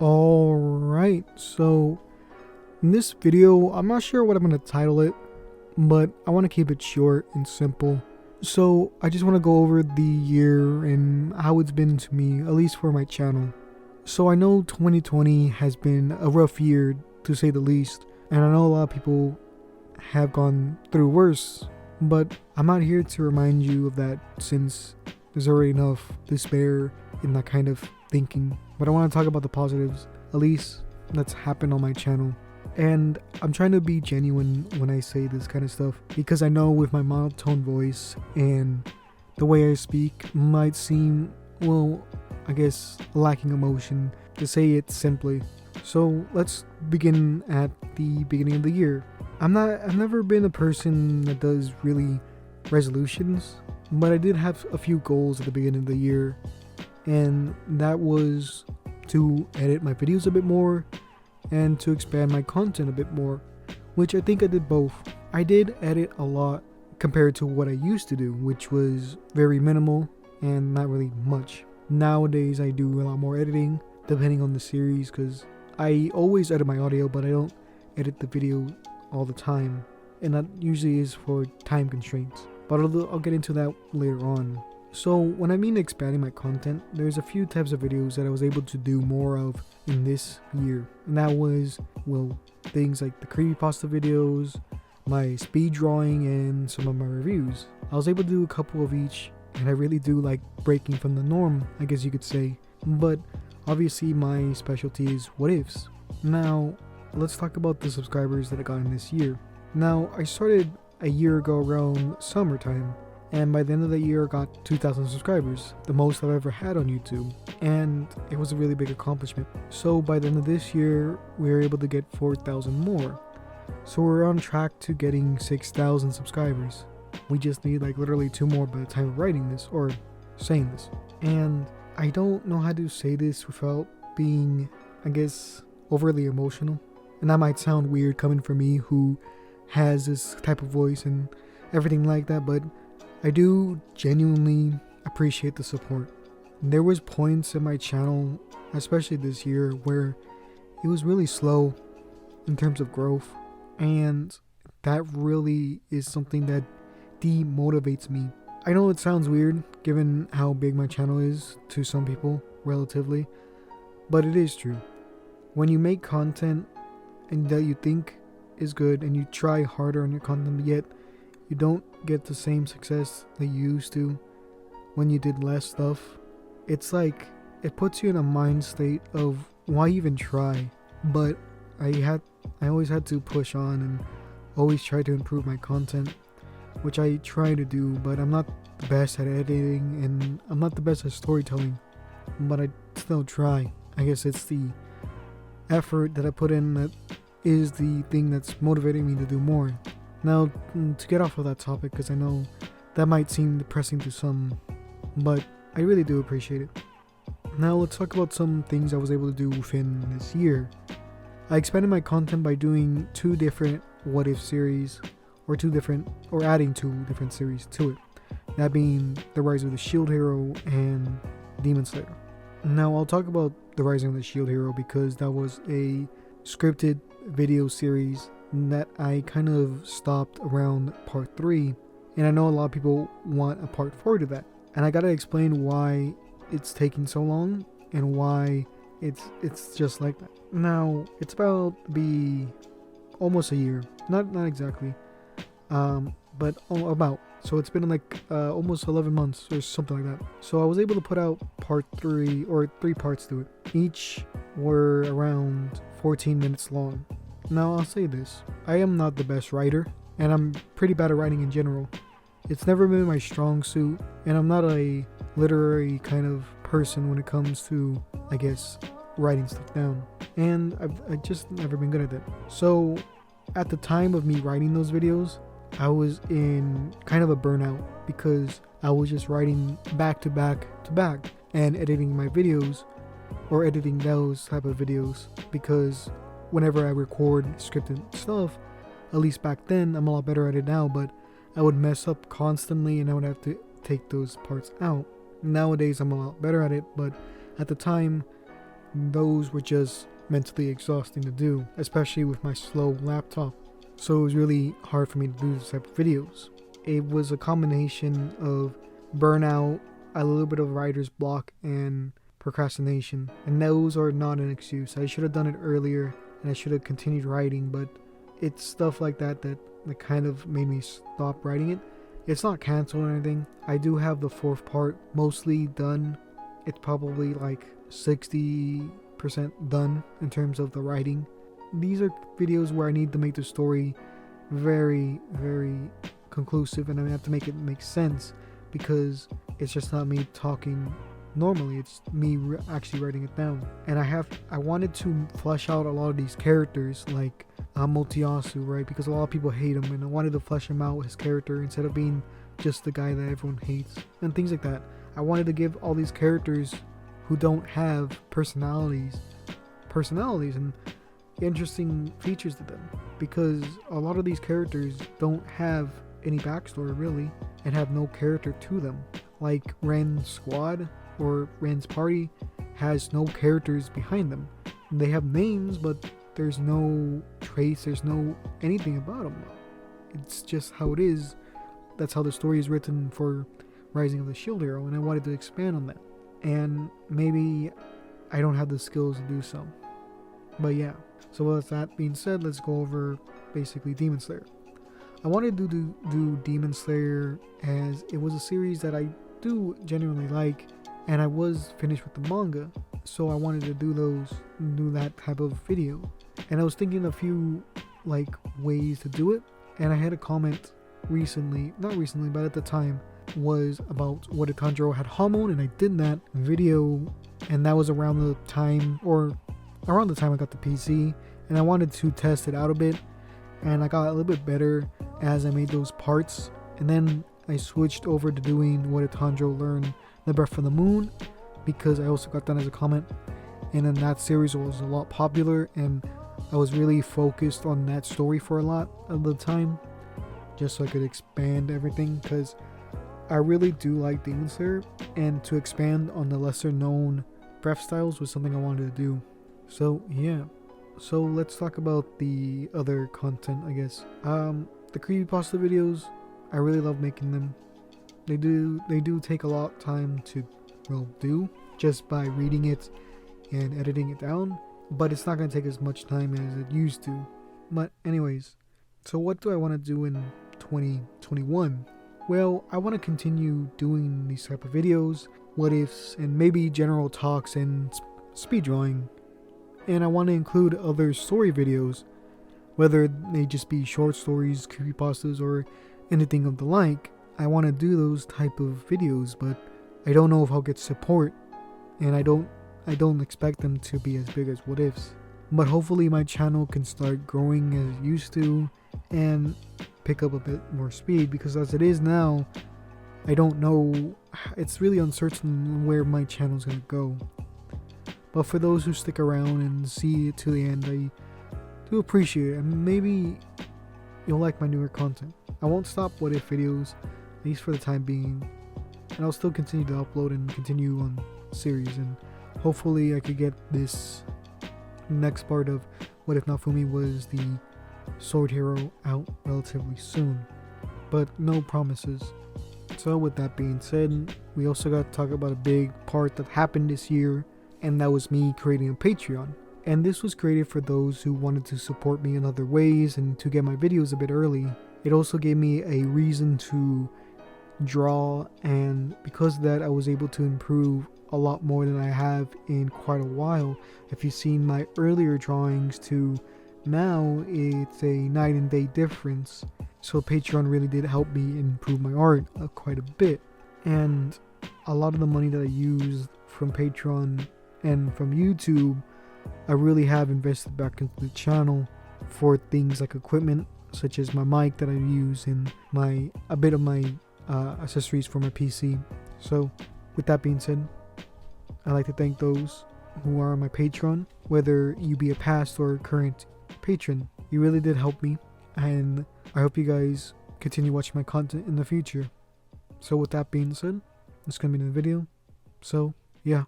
Alright, so in this video, I'm not sure what I'm going to title it, but I want to keep it short and simple. So I just want to go over the year and how it's been to me, at least for my channel. So I know 2020 has been a rough year, to say the least, and I know a lot of people have gone through worse, but I'm not here to remind you of that since there's already enough despair in that kind of thinking. But I want to talk about the positives, at least that's happened on my channel. And I'm trying to be genuine when I say this kind of stuff, because I know with my monotone voice and the way I speak might seem, well, I guess lacking emotion, to say it simply. So let's begin at the beginning of the year. I've never been a person that does really resolutions, but I did have a few goals at the beginning of the year, and that was to edit my videos a bit more and to expand my content a bit more, which I think I did both. I did edit a lot compared to what I used to do, which was very minimal and not really much. Nowadays I do a lot more editing depending on the series, because I always edit my audio, but I don't edit the video all the time, and that usually is for time constraints, but I'll get into that later on. So when I mean expanding my content, there's a few types of videos that I was able to do more of in this year, and that was, well, things like the creepypasta videos, my speed drawing, and some of my reviews. I was able to do a couple of each, and I really do like breaking from the norm, I guess you could say, but obviously my specialty is what ifs. Now let's talk about the subscribers that I got in this year. Now I started a year ago around summertime, and by the end of the year I got 2,000 subscribers, the most I've ever had on YouTube, and it was a really big accomplishment. So by the end of this year we were able to get 4,000 more, so we're on track to getting 6,000 subscribers. We just need like literally 2 more by the time of writing this or saying this. And I don't know how to say this without being, I guess, overly emotional, and that might sound weird coming from me who has this type of voice and everything like that, but I do genuinely appreciate the support. There was points in my channel, especially this year, where it was really slow in terms of growth, and that really is something that demotivates me. I know it sounds weird given how big my channel is to some people, relatively, but it is true. When you make content and that you think is good and you try harder on your content, yet you don't get the same success that you used to when you did less stuff, it's like it puts you in a mind state of why even try. But I always had to push on and always try to improve my content, which I try to do, but I'm not the best at editing and I'm not the best at storytelling, but I still try. I guess it's the effort that I put in that is the thing that's motivating me to do more. Now, to get off of that topic, because I know that might seem depressing to some, but I really do appreciate it. Now let's talk about some things I was able to do within this year. I expanded my content by doing 2 different what if series, or adding 2 different series to it, that being the Rise of the Shield Hero and Demon Slayer. Now I'll talk about the Rising of the Shield Hero because that was a scripted video series that I kind of stopped around part 3, and I know a lot of people want a part 4 to that, and I gotta explain why it's taking so long and why it's just like that. Now it's about to be almost a year, not exactly, but about. So it's been like almost 11 months or something like that. So I was able to put out part 3, or 3 parts to it. Each were around 14 minutes long. Now I'll say this, I am not the best writer, and I'm pretty bad at writing in general. It's never been my strong suit, and I'm not a literary kind of person when it comes to, I guess, writing stuff down. And I've just never been good at it. So at the time of me writing those videos, I was in kind of a burnout because I was just writing back to back to back and editing my videos, or editing those type of videos, because whenever I record scripted stuff, at least back then, I'm a lot better at it now, but I would mess up constantly and I would have to take those parts out. Nowadays I'm a lot better at it, but at the time those were just mentally exhausting to do, especially with my slow laptop. So it was really hard for me to do this type of videos. It was a combination of burnout, a little bit of writer's block, and procrastination. And those are not an excuse. I should have done it earlier and I should have continued writing, but it's stuff like that kind of made me stop writing it. It's not canceled or anything. I do have the fourth part mostly done. It's probably like 60% done in terms of the writing. These are videos where I need to make the story very, very conclusive, and I have to make it make sense because it's just not me talking normally. It's me actually writing it down. And I wanted to flesh out a lot of these characters, like Motiyasu, right? Because a lot of people hate him, and I wanted to flesh him out, his character, instead of being just the guy that everyone hates and things like that. I wanted to give all these characters who don't have personalities and interesting features to them, because a lot of these characters don't have any backstory really and have no character to them. Like Ren's squad or Ren's party has no characters behind them. They have names, but there's no trace, there's no anything about them. It's just how it is. That's how the story is written for Rising of the Shield Hero, and I wanted to expand on that. And maybe I don't have the skills to do so. But yeah. So with that being said, let's go over basically Demon Slayer. I wanted to do Demon Slayer as it was a series that I do genuinely like, and I was finished with the manga, so I wanted to do that type of video. And I was thinking a few like ways to do it, and I had a comment not recently, but at the time, was about what if Tanjiro had Hamon, and I did that video, and that was around the time I got the PC, and I wanted to test it out a bit, and I got a little bit better as I made those parts. And then I switched over to doing what if Tanjiro learned the Breath of the Moon, because I also got that as a comment, and then that series was a lot popular, and I was really focused on that story for a lot of the time, just so I could expand everything, because I really do like Demon Slayer, and to expand on the lesser known breath styles was something I wanted to do. So yeah, so let's talk about the other content, I guess. The creepypasta videos, I really love making them. They do take a lot of time to do just by reading it and editing it down, but it's not going to take as much time as it used to. But anyways, so what do I want to do in 2021? Well, I want to continue doing these type of videos, what ifs, and maybe general talks and speed drawing. And I want to include other story videos, whether they just be short stories, creepypastas, or anything of the like. I want to do those type of videos, but I don't know if I'll get support, and I don't expect them to be as big as what ifs. But hopefully my channel can start growing as it used to and pick up a bit more speed, because as it is now, I don't know, it's really uncertain where my channel is going to go. But for those who stick around and see it to the end, I do appreciate it, and maybe you'll like my newer content. I won't stop what if videos, at least for the time being, and I'll still continue to upload and continue on series, and hopefully I could get this next part of What If Nafumi Was the Sword Hero out relatively soon, but no promises. So with that being said, we also got to talk about a big part that happened this year, and that was me creating a Patreon. And this was created for those who wanted to support me in other ways and to get my videos a bit early. It also gave me a reason to draw, and because of that I was able to improve a lot more than I have in quite a while. If you've seen my earlier drawings to now, it's a night and day difference. So Patreon really did help me improve my art quite a bit, and a lot of the money that I used from Patreon and from YouTube, I really have invested back into the channel for things like equipment, such as my mic that I use and a bit of my accessories for my PC. So with that being said, I'd like to thank those who are on my Patreon, whether you be a past or current patron. You really did help me, and I hope you guys continue watching my content in the future. So with that being said, it's gonna be in the video. So yeah.